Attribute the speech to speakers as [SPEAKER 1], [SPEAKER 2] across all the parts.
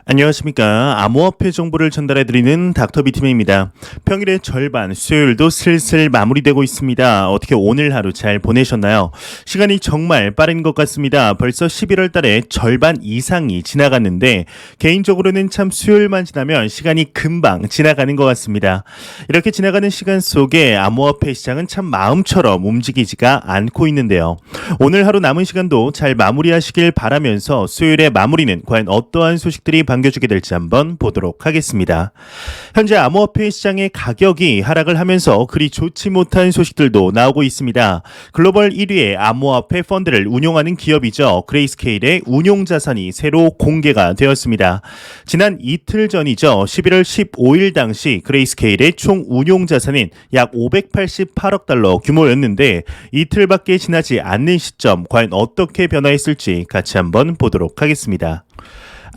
[SPEAKER 1] 안녕하십니까. 암호화폐 정보를 전달해드리는 닥터비티맨입니다. 평일의 절반, 수요일도 슬슬 마무리되고 있습니다. 어떻게 오늘 하루 잘 보내셨나요? 시간이 정말 빠른 것 같습니다. 벌써 11월 달에 절반 이상이 지나갔는데 개인적으로는 참 수요일만 지나면 시간이 금방 지나가는 것 같습니다. 이렇게 지나가는 시간 속에 암호화폐 시장은 참 마음처럼 움직이지가 않고 있는데요. 오늘 하루 남은 시간도 잘 마무리하시길 바라면서 수요일의 마무리는 과연 어떠한 소식들이 반겨주게 될지 한번 보도록 하겠습니다. 현재 암호화폐 시장의 가격이 하락을 하면서 그리 좋지 못한 소식들도 나오고 있습니다. 글로벌 1위의 암호화폐 펀드를 운용하는 기업이죠. 그레이스케일의 운용자산이 새로 공개가 되었습니다. 지난 이틀 전이죠. 11월 15일 당시 그레이스케일의 총 운용자산은 약 588억 달러 규모였는데 이틀밖에 지나지 않는 시점 과연 어떻게 변화했을지 같이 한번 보도록 하겠습니다.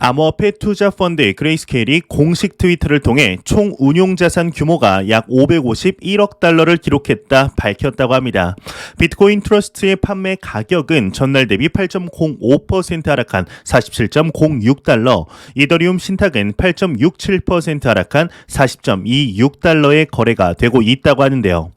[SPEAKER 1] 암호화폐 투자 펀드 그레이스케일이 공식 트위터를 통해 총 운용자산 규모가 약 551억 달러를 기록했다 밝혔다고 합니다. 비트코인 트러스트의 판매 가격은 전날 대비 8.05% 하락한 47.06달러, 이더리움 신탁은 8.67% 하락한 40.26달러의 거래가 되고 있다고 하는데요.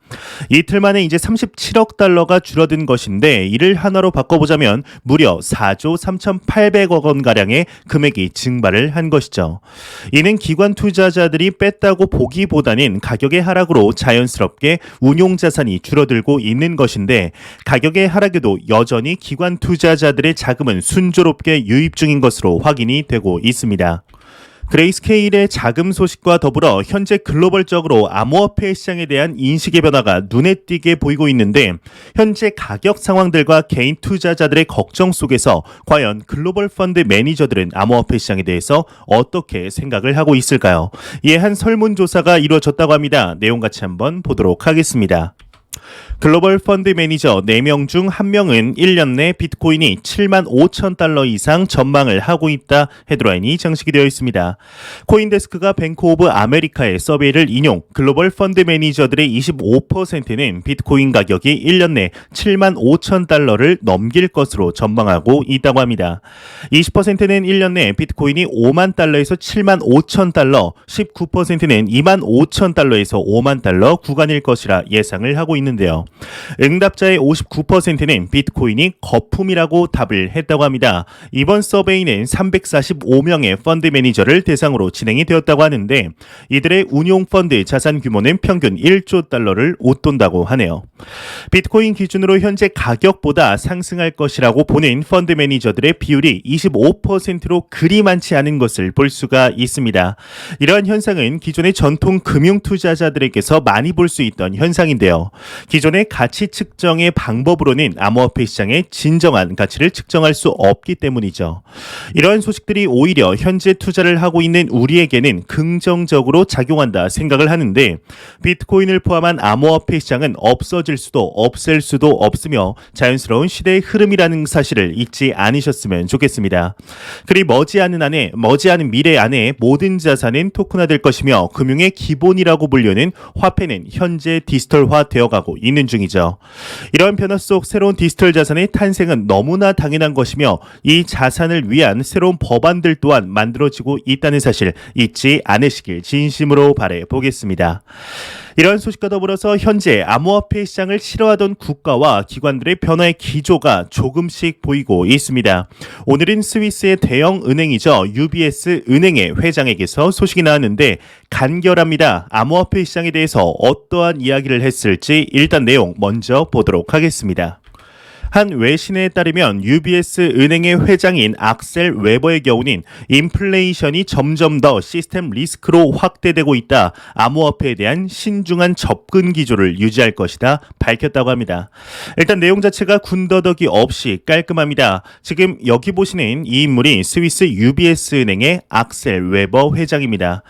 [SPEAKER 1] 이틀 만에 이제 37억 달러가 줄어든 것인데 이를 하나로 바꿔보자면 무려 4조 3,800억 원가량의 금액이 증발을 한 것이죠. 이는 기관 투자자들이 뺐다고 보기보다는 가격의 하락으로 자연스럽게 운용자산이 줄어들고 있는 것인데 가격의 하락에도 여전히 기관 투자자들의 자금은 순조롭게 유입 중인 것으로 확인이 되고 있습니다. 그레이스케일의 자금 소식과 더불어 현재 글로벌적으로 암호화폐 시장에 대한 인식의 변화가 눈에 띄게 보이고 있는데 현재 가격 상황들과 개인 투자자들의 걱정 속에서 과연 글로벌 펀드 매니저들은 암호화폐 시장에 대해서 어떻게 생각을 하고 있을까요? 이에 한 설문조사가 이루어졌다고 합니다. 내용 같이 한번 보도록 하겠습니다. 글로벌 펀드 매니저 4명 중 1명은 1년 내 비트코인이 7만 5천 달러 이상 전망을 하고 있다 헤드라인이 장식이 되어 있습니다. 코인데스크가 뱅크 오브 아메리카의 서베이를 인용, 글로벌 펀드 매니저들의 25%는 비트코인 가격이 1년 내 7만 5천 달러를 넘길 것으로 전망하고 있다고 합니다. 20%는 1년 내 비트코인이 5만 달러에서 7만 5천 달러, 19%는 2만 5천 달러에서 5만 달러 구간일 것이라 예상을 하고 있는데요. 응답자의 59%는 비트코인이 거품이라고 답을 했다고 합니다. 이번 서베이는 345명의 펀드 매니저를 대상으로 진행이 되었다고 하는데 이들의 운용 펀드 자산 규모는 평균 1조 달러를 웃돈다고 하네요. 비트코인 기준으로 현재 가격보다 상승할 것이라고 보는 펀드 매니저들의 비율이 25%로 그리 많지 않은 것을 볼 수가 있습니다. 이러한 현상은 기존의 전통 금융 투자자들에게서 많이 볼 수 있던 현상인데요. 기존의 가치 측정의 방법으로는 암호화폐 시장의 진정한 가치를 측정할 수 없기 때문이죠. 이러한 소식들이 오히려 현재 투자를 하고 있는 우리에게는 긍정적으로 작용한다 생각을 하는데 비트코인을 포함한 암호화폐 시장은 없어질 수도 없앨 수도 없으며 자연스러운 시대의 흐름이라는 사실을 잊지 않으셨으면 좋겠습니다. 그리 머지않은 미래 안에 모든 자산은 토큰화될 것이며 금융의 기본이라고 불리는 화폐는 현재 디지털화 되어가고 있는 중이죠. 이런 변화 속 새로운 디지털 자산의 탄생은 너무나 당연한 것이며 이 자산을 위한 새로운 법안들 또한 만들어지고 있다는 사실 잊지 않으시길 진심으로 바라보겠습니다. 이런 소식과 더불어서 현재 암호화폐 시장을 싫어하던 국가와 기관들의 변화의 기조가 조금씩 보이고 있습니다. 오늘은 스위스의 대형 은행이죠. UBS 은행의 회장에게서 소식이 나왔는데 간결합니다. 암호화폐 시장에 대해서 어떠한 이야기를 했을지 일단 내용 먼저 보도록 하겠습니다. 한 외신에 따르면 UBS 은행의 회장인 악셀 웨버의 경우는 인플레이션이 점점 더 시스템 리스크로 확대되고 있다. 암호화폐에 대한 신중한 접근 기조를 유지할 것이다. 밝혔다고 합니다. 일단 내용 자체가 군더더기 없이 깔끔합니다. 지금 여기 보시는 이 인물이 스위스 UBS 은행의 악셀 웨버 회장입니다.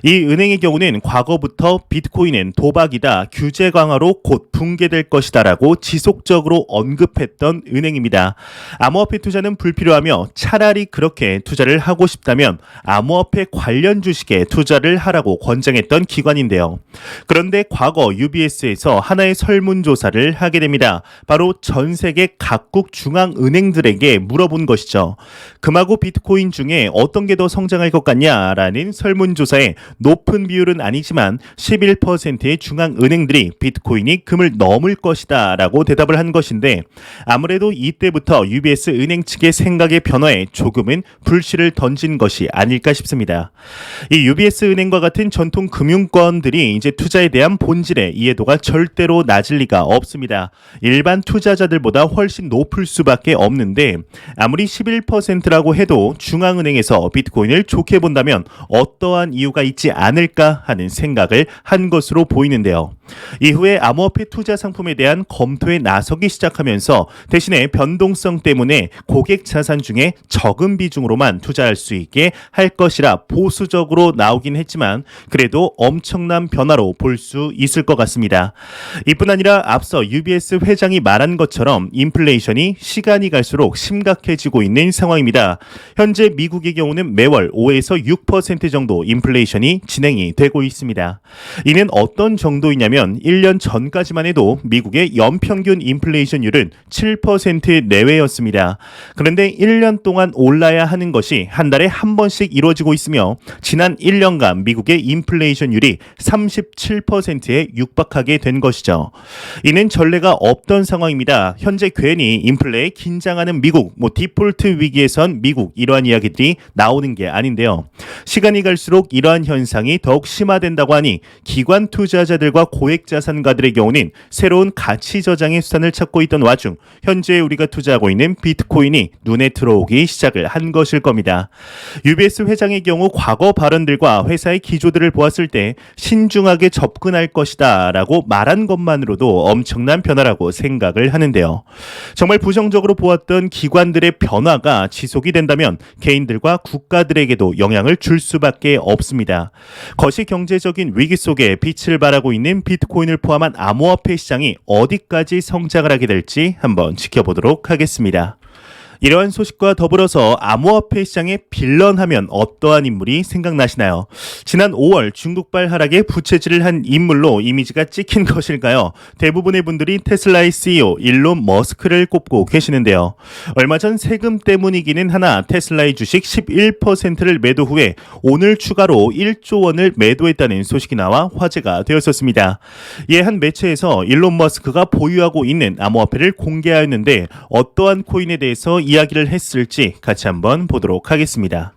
[SPEAKER 1] 이 은행의 경우는 과거부터 비트코인은 도박이다. 규제 강화로 곧 붕괴될 것이다 라고 지속적으로 언급했다. 했던 은행입니다. 암호화폐 투자는 불필요하며 차라리 그렇게 투자를 하고 싶다면 암호화폐 관련 주식에 투자를 하라고 권장했던 기관인데요. 그런데 과거 UBS에서 하나의 설문조사를 하게 됩니다. 바로 전 세계 각국 중앙은행들에게 물어본 것이죠. 금하고 비트코인 중에 어떤 게 더 성장할 것 같냐라는 설문조사에 높은 비율은 아니지만 11%의 중앙은행들이 비트코인이 금을 넘을 것이다 라고 대답을 한 것인데, 아무래도 이때부터 UBS 은행 측의 생각의 변화에 조금은 불씨를 던진 것이 아닐까 싶습니다. 이 UBS 은행과 같은 전통 금융권들이 이제 투자에 대한 본질의 이해도가 절대로 낮을 리가 없습니다. 일반 투자자들보다 훨씬 높을 수밖에 없는데, 아무리 11%라고 해도 중앙은행에서 비트코인을 좋게 본다면 어떠한 이유가 있지 않을까 하는 생각을 한 것으로 보이는데요. 이후에 암호화폐 투자 상품에 대한 검토에 나서기 시작하면서 대신에 변동성 때문에 고객 자산 중에 적은 비중으로만 투자할 수 있게 할 것이라 보수적으로 나오긴 했지만 그래도 엄청난 변화로 볼 수 있을 것 같습니다. 이뿐 아니라 앞서 UBS 회장이 말한 것처럼 인플레이션이 시간이 갈수록 심각해지고 있는 상황입니다. 현재 미국의 경우는 매월 5에서 6% 정도 인플레이션이 진행이 되고 있습니다. 이는 어떤 정도이냐면 1년 전까지만 해도 미국의 연평균 인플레이션율은 7% 내외였습니다. 그런데 1년 동안 올라야 하는 것이 한 달에 한 번씩 이루어지고 있으며 지난 1년간 미국의 인플레이션율이 37%에 육박하게 된 것이죠. 이는 전례가 없던 상황입니다. 현재 괜히 인플레에 긴장하는 미국, 디폴트 위기에선 미국 이러한 이야기들이 나오는 게 아닌데요. 시간이 갈수록 이러한 현상이 더욱 심화된다고 하니 기관 투자자들과 고액 자산가들의 경우는 새로운 가치 저장의 수단을 찾고 있던 와중 현재 우리가 투자하고 있는 비트코인이 눈에 들어오기 시작을 한 것일 겁니다. UBS 회장의 경우 과거 발언들과 회사의 기조들을 보았을 때 신중하게 접근할 것이다 라고 말한 것만으로도 엄청난 변화라고 생각을 하는데요. 정말 부정적으로 보았던 기관들의 변화가 지속이 된다면 개인들과 국가들에게도 영향을 줄 수밖에 없습니다. 거시 경제적인 위기 속에 빛을 발하고 있는 비트코인을 포함한 암호화폐 시장이 어디까지 성장을 하게 될지 한번 지켜보도록 하겠습니다. 이러한 소식과 더불어서 암호화폐 시장에 빌런하면 어떠한 인물이 생각나시나요? 지난 5월 중국발 하락에 부채질을 한 인물로 이미지가 찍힌 것일까요? 대부분의 분들이 테슬라의 CEO 일론 머스크를 꼽고 계시는데요. 얼마 전 세금 때문이기는 하나 테슬라의 주식 11%를 매도 후에 오늘 추가로 1조 원을 매도했다는 소식이 나와 화제가 되었었습니다. 이에 한 매체에서 일론 머스크가 보유하고 있는 암호화폐를 공개하였는데 어떠한 코인에 대해서 이야기를 했을지 같이 한번 보도록 하겠습니다.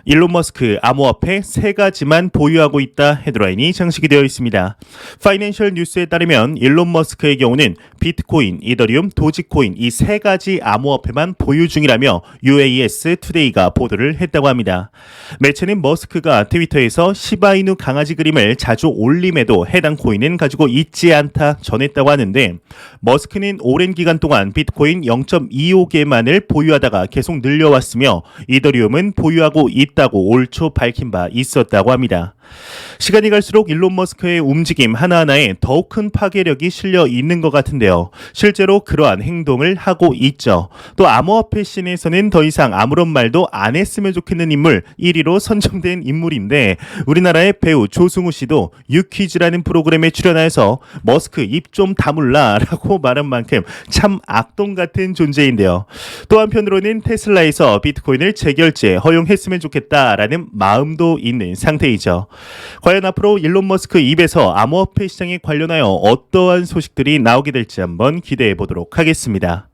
[SPEAKER 1] 일론 머스크 암호화폐 3가지만 보유하고 있다 헤드라인이 장식이 되어 있습니다. 파이낸셜 뉴스에 따르면 일론 머스크의 경우는 비트코인, 이더리움, 도지코인 이 3가지 암호화폐만 보유 중이라며 UAS 투데이가 보도를 했다고 합니다. 매체는 머스크가 트위터에서 시바이누 강아지 그림을 자주 올림에도 해당 코인은 가지고 있지 않다 전했다고 하는데, 머스크는 오랜 기간 동안 비트코인 0.25개만을 보유하다가 계속 늘려왔으며 이더리움은 보유하고 있다고 올 초 밝힌 바 있었다고 합니다. 시간이 갈수록 일론 머스크의 움직임 하나하나에 더욱 큰 파괴력이 실려 있는 것 같은데요. 실제로 그러한 행동을 하고 있죠. 또 암호화폐 씬에서는 더 이상 아무런 말도 안 했으면 좋겠는 인물 1위로 선정된 인물인데, 우리나라의 배우 조승우 씨도 유퀴즈라는 프로그램에 출연하여서 머스크 입 좀 다물라 라고 말한 만큼 참 악동 같은 존재인데요. 또 한편으로는 테슬라에서 비트코인을 재결제 허용했으면 좋겠다라는 마음도 있는 상태이죠. 과연 앞으로 일론 머스크 입에서 암호화폐 시장에 관련하여 어떠한 소식들이 나오게 될지 한번 기대해 보도록 하겠습니다.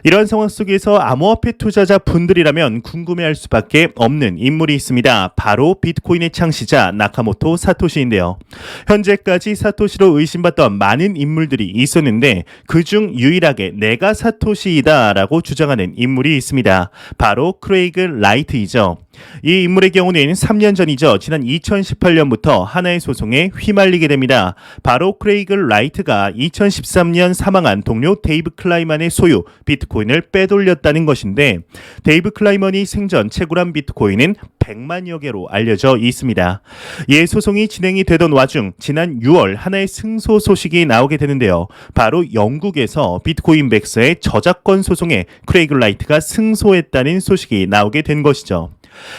[SPEAKER 1] 이러한 상황 속에서 암호화폐 투자자 분들이라면 궁금해할 수밖에 없는 인물이 있습니다. 바로 비트코인의 창시자 나카모토 사토시인데요. 현재까지 사토시로 의심받던 많은 인물들이 있었는데 그중 유일하게 내가 사토시이다 라고 주장하는 인물이 있습니다. 바로 크레이그 라이트이죠. 이 인물의 경우는 3년 전이죠. 지난 2018년부터 하나의 소송에 휘말리게 됩니다. 바로 크레이그 라이트가 2013년 사망한 동료 데이브 클라이만의 소유 비트코인을 빼돌렸다는 것인데, 데이브 클라이먼이 생전 채굴한 비트코인은 100만여 개로 알려져 있습니다. 이에 소송이 진행이 되던 와중 지난 6월 하나의 승소 소식이 나오게 되는데요. 바로 영국에서 비트코인 백서의 저작권 소송에 크레이그 라이트가 승소했다는 소식이 나오게 된 것이죠.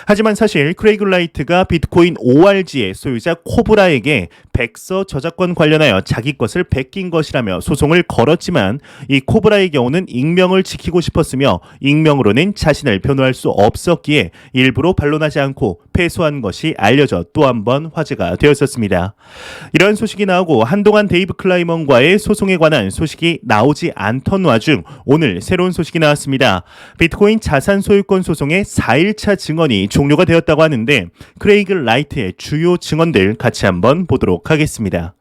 [SPEAKER 1] 하지만 사실 크레이그 라이트가 비트코인 ORG의 소유자 코브라에게 백서 저작권 관련하여 자기 것을 베낀 것이라며 소송을 걸었지만, 이 코브라의 경우는 익명을 지키고 싶었으며 익명으로는 자신을 변호할 수 없었기에 일부러 반론하지 않고 패소한 것이 알려져 또 한 번 화제가 되었었습니다. 이러한 소식이 나오고 한동안 데이브 클라이먼과의 소송에 관한 소식이 나오지 않던 와중 오늘 새로운 소식이 나왔습니다. 비트코인 자산 소유권 소송의 4일차 증언이 종료가 되었다고 하는데, 크레이그 라이트의 주요 증언들 같이 한번 보도록 하겠습니다.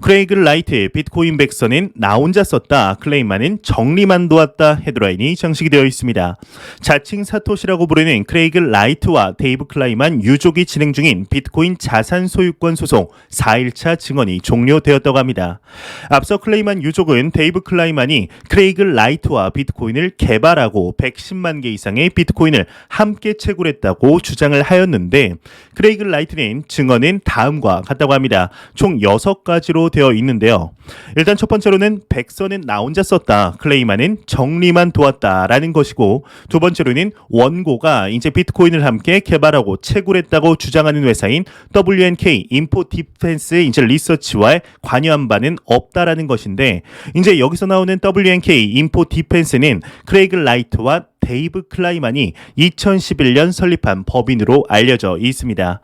[SPEAKER 1] 크레이그 라이트의 비트코인 백서는 나 혼자 썼다, 클레이만은 정리만 도왔다 헤드라인이 장식이 되어 있습니다. 자칭 사토시라고 부르는 크레이그 라이트와 데이브 클라이만 유족이 진행 중인 비트코인 자산 소유권 소송 4일차 증언이 종료되었다고 합니다. 앞서 클레이만 유족은 데이브 클라이만이 크레이그 라이트와 비트코인을 개발하고 110만 개 이상의 비트코인을 함께 채굴했다고 주장을 하였는데, 크레이그 라이트는 증언은 다음과 같다고 합니다. 총 6가지로 되어 있는데요. 일단 첫 번째로는 백서는 나 혼자 썼다, 클레이만은 정리만 도왔다라는 것이고, 두 번째로는 원고가 이제 비트코인을 함께 개발하고 채굴했다고 주장하는 회사인 WNK 인포 디펜스 이제 리서치와의 관여한 바는 없다라는 것인데, 이제 여기서 나오는 WNK 인포 디펜스는 크레이그 라이트와 데이브 클라이만이 2011년 설립한 법인으로 알려져 있습니다.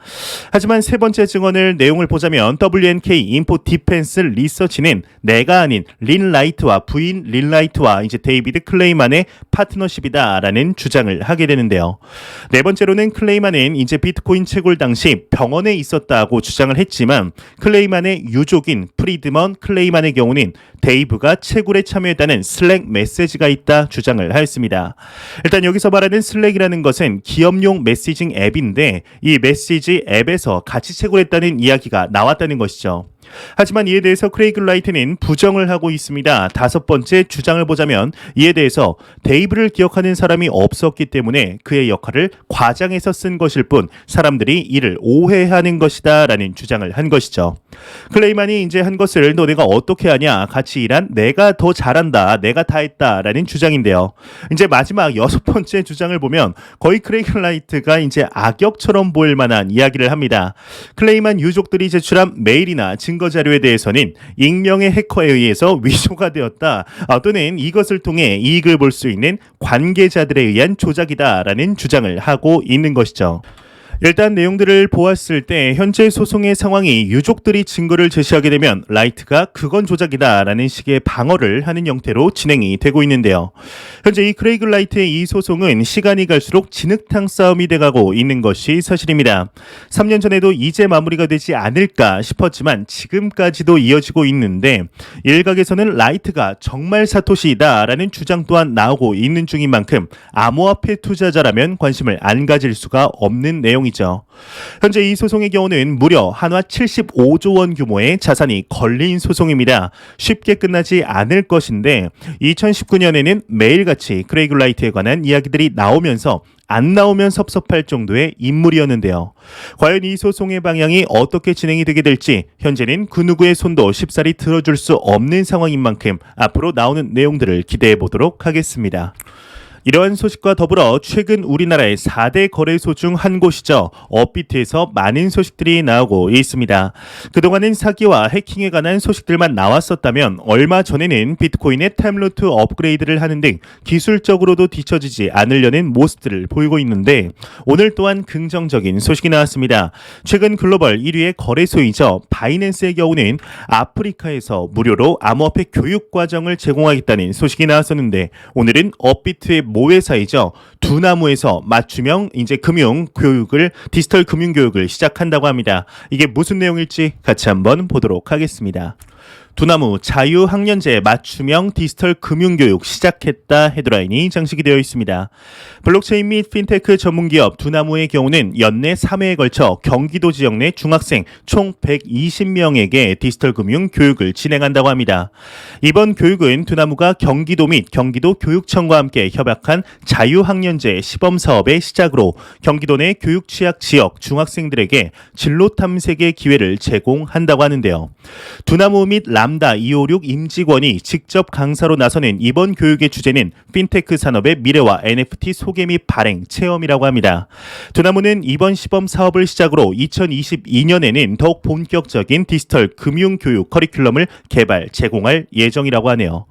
[SPEAKER 1] 하지만 세 번째 증언을 내용을 보자면 WNK 인포 디펜스 리서치는 내가 아닌 린 라이트와 부인 린 라이트와 이제 데이비드 클레이만의 파트너십이다라는 주장을 하게 되는데요. 네 번째로는 클레이만은 이제 비트코인 채굴 당시 병원에 있었다고 주장을 했지만, 클레이만의 유족인 프리드먼 클레이만의 경우는 데이브가 채굴에 참여했다는 슬랙 메시지가 있다 주장을 하였습니다. 일단 여기서 말하는 슬랙이라는 것은 기업용 메시징 앱인데, 이 메시지 앱에서 같이 채굴했다는 이야기가 나왔다는 것이죠. 하지만 이에 대해서 크레이그 라이트는 부정을 하고 있습니다. 다섯 번째 주장을 보자면, 이에 대해서 데이브를 기억하는 사람이 없었기 때문에 그의 역할을 과장해서 쓴 것일 뿐 사람들이 이를 오해하는 것이다 라는 주장을 한 것이죠. 클레이만이 이제 한 것을 너네가 어떻게 하냐, 같이 일한 내가 더 잘한다, 내가 다 했다 라는 주장인데요. 이제 마지막 여섯 번째 주장을 보면 거의 크레이그 라이트가 이제 악역처럼 보일 만한 이야기를 합니다. 클레이만 유족들이 제출한 메일이나 증거 자료에 대해서는 익명의 해커에 의해서 위조가 되었다, 또는 이것을 통해 이익을 볼 수 있는 관계자들에 의한 조작이다라는 주장을 하고 있는 것이죠. 일단 내용들을 보았을 때 현재 소송의 상황이 유족들이 증거를 제시하게 되면 라이트가 그건 조작이다라는 식의 방어를 하는 형태로 진행이 되고 있는데요. 현재 이 크레이그 라이트의 이 소송은 시간이 갈수록 진흙탕 싸움이 돼가고 있는 것이 사실입니다. 3년 전에도 이제 마무리가 되지 않을까 싶었지만 지금까지도 이어지고 있는데, 일각에서는 라이트가 정말 사토시이다라는 주장 또한 나오고 있는 중인 만큼 암호화폐 투자자라면 관심을 안 가질 수가 없는 내용입니다. 현재 이 소송의 경우는 무려 한화 75조 원 규모의 자산이 걸린 소송입니다. 쉽게 끝나지 않을 것인데, 2019년에는 매일같이 크레이그 라이트에 관한 이야기들이 나오면서 안 나오면 섭섭할 정도의 인물이었는데요. 과연 이 소송의 방향이 어떻게 진행이 되게 될지 현재는 그 누구의 손도 쉽사리 들어줄 수 없는 상황인 만큼 앞으로 나오는 내용들을 기대해 보도록 하겠습니다. 이러한 소식과 더불어 최근 우리나라의 4대 거래소 중 한 곳이죠. 업비트에서 많은 소식들이 나오고 있습니다. 그동안은 사기와 해킹에 관한 소식들만 나왔었다면, 얼마 전에는 비트코인의 타임루트 업그레이드를 하는 등 기술적으로도 뒤처지지 않으려는 모습들을 보이고 있는데, 오늘 또한 긍정적인 소식이 나왔습니다. 최근 글로벌 1위의 거래소이죠. 바이낸스의 경우는 아프리카에서 무료로 암호화폐 교육 과정을 제공하겠다는 소식이 나왔었는데, 오늘은 업비트의 모회사이죠. 두나무에서 맞춤형 이제 금융 교육을, 디지털 금융 교육을 시작한다고 합니다. 이게 무슨 내용일지 같이 한번 보도록 하겠습니다. 두나무 자유학년제 맞춤형 디지털 금융교육 시작했다 헤드라인이 장식이 되어 있습니다. 블록체인 및 핀테크 전문기업 두나무의 경우는 연내 3회에 걸쳐 경기도 지역 내 중학생 총 120명에게 디지털 금융 교육을 진행한다고 합니다. 이번 교육은 두나무가 경기도 및 경기도 교육청과 함께 협약한 자유학년제 시범사업의 시작으로 경기도 내 교육 취약 지역 중학생들에게 진로 탐색의 기회를 제공한다고 하는데요. 두나무 및 람다 256 임직원이 직접 강사로 나서는 이번 교육의 주제는 핀테크 산업의 미래와 NFT 소개 및 발행 체험이라고 합니다. 두나무는 이번 시범 사업을 시작으로 2022년에는 더욱 본격적인 디지털 금융 교육 커리큘럼을 개발, 제공할 예정이라고 하네요.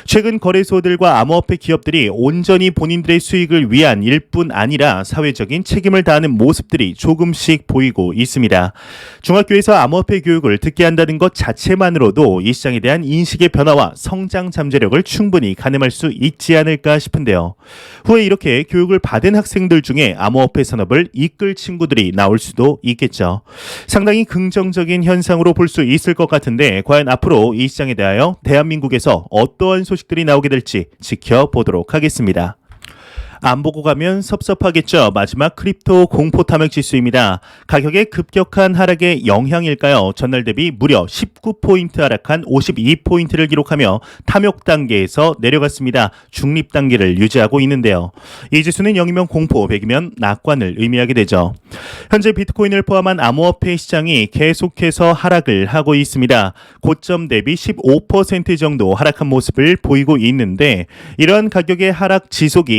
[SPEAKER 1] 최근 거래소들과 암호화폐 기업들이 온전히 본인들의 수익을 위한 일뿐 아니라 사회적인 책임을 다하는 모습들이 조금씩 보이고 있습니다. 중학교에서 암호화폐 교육을 듣게 한다는 것 자체만으로도 이 시장에 대한 인식의 변화와 성장 잠재력을 충분히 가늠할 수 있지 않을까 싶은데요. 후에 이렇게 교육을 받은 학생들 중에 암호화폐 산업을 이끌 친구들이 나올 수도 있겠죠. 상당히 긍정적인 현상으로 볼 수 있을 것 같은데 과연 앞으로 이 시장에 대하여 대한민국에서 어떠한 소식들이 나오게 될지 지켜보도록 하겠습니다. 안 보고 가면 섭섭하겠죠. 마지막 크립토 공포 탐욕 지수입니다. 가격의 급격한 하락의 영향일까요? 전날 대비 무려 19포인트 하락한 52포인트를 기록하며 탐욕 단계에서 내려갔습니다. 중립 단계를 유지하고 있는데요. 이 지수는 0이면 공포, 100이면 낙관을 의미하게 되죠. 현재 비트코인을 포함한 암호화폐 시장이 계속해서 하락을 하고 있습니다. 고점 대비 15% 정도 하락한 모습을 보이고 있는데 이러한 가격의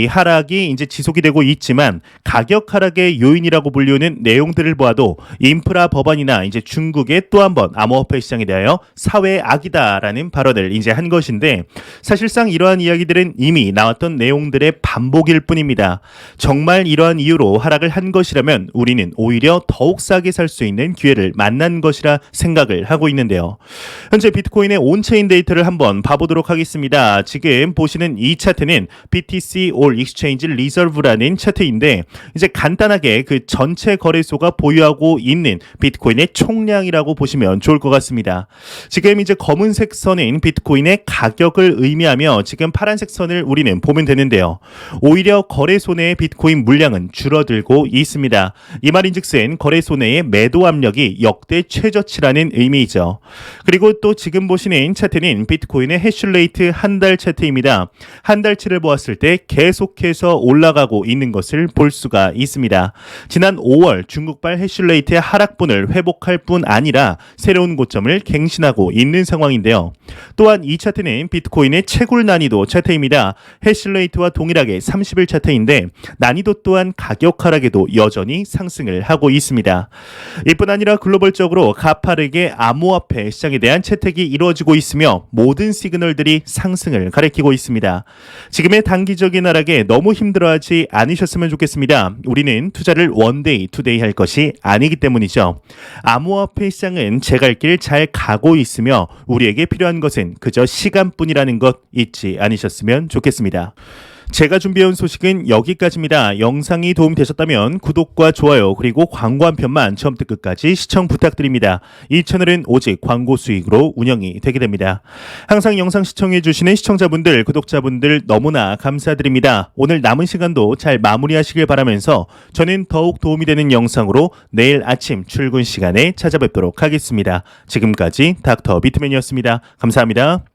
[SPEAKER 1] 하락이 이제 지속이 되고 있지만 가격 하락의 요인이라고 불리우는 내용들을 보아도 인프라 법안이나 이제 중국의 또 한 번 암호화폐 시장에 대하여 사회 악이다라는 발언을 이제 한 것인데 사실상 이러한 이야기들은 이미 나왔던 내용들의 반복일 뿐입니다. 정말 이러한 이유로 하락을 한 것이라면 우리는 오히려 더욱 싸게 살 수 있는 기회를 만난 것이라 생각을 하고 있는데요. 현재 비트코인의 온체인 데이터를 한번 봐보도록 하겠습니다. 지금 보시는 이 차트는 BTC All Exchange 리저브라는 차트인데 이제 간단하게 그 전체 거래소가 보유하고 있는 비트코인의 총량이라고 보시면 좋을 것 같습니다. 지금 이제 검은색 선인 비트코인의 가격을 의미하며 지금 파란색 선을 우리는 보면 되는데요. 오히려 거래소 내의 비트코인 물량은 줄어들고 있습니다. 이 말인즉슨 거래소 내의 매도 압력이 역대 최저치라는 의미이죠. 그리고 또 지금 보시는 차트는 비트코인의 해슐레이트 한 달 차트입니다. 한 달치를 보았을 때 계속해서 올라가고 있는 것을 볼 수가 있습니다. 지난 5월 중국발 해슐레이트의 하락분을 회복할 뿐 아니라 새로운 고점을 갱신하고 있는 상황인데요. 또한 이 차트는 비트코인의 채굴 난이도 차트입니다. 해슐레이트와 동일하게 30일 차트인데 난이도 또한 가격 하락에도 여전히 상승을 하고 있습니다. 이뿐 아니라 글로벌적으로 가파르게 암호화폐 시장에 대한 채택이 이루어지고 있으며 모든 시그널들이 상승을 가리키고 있습니다. 지금의 단기적인 하락에 너무 힘들어하지 않으셨으면 좋겠습니다. 우리는 투자를 원데이, 투데이 할 것이 아니기 때문이죠. 암호화폐 시장은 제 갈 길 잘 가고 있으며 우리에게 필요한 것은 그저 시간뿐이라는 것 잊지 않으셨으면 좋겠습니다. 제가 준비해온 소식은 여기까지입니다. 영상이 도움되셨다면 구독과 좋아요 그리고 광고 한 편만 처음부터 끝까지 시청 부탁드립니다. 이 채널은 오직 광고 수익으로 운영이 되게 됩니다. 항상 영상 시청해주시는 시청자분들, 구독자분들 너무나 감사드립니다. 오늘 남은 시간도 잘 마무리하시길 바라면서 저는 더욱 도움이 되는 영상으로 내일 아침 출근 시간에 찾아뵙도록 하겠습니다. 지금까지 닥터 비트맨이었습니다. 감사합니다.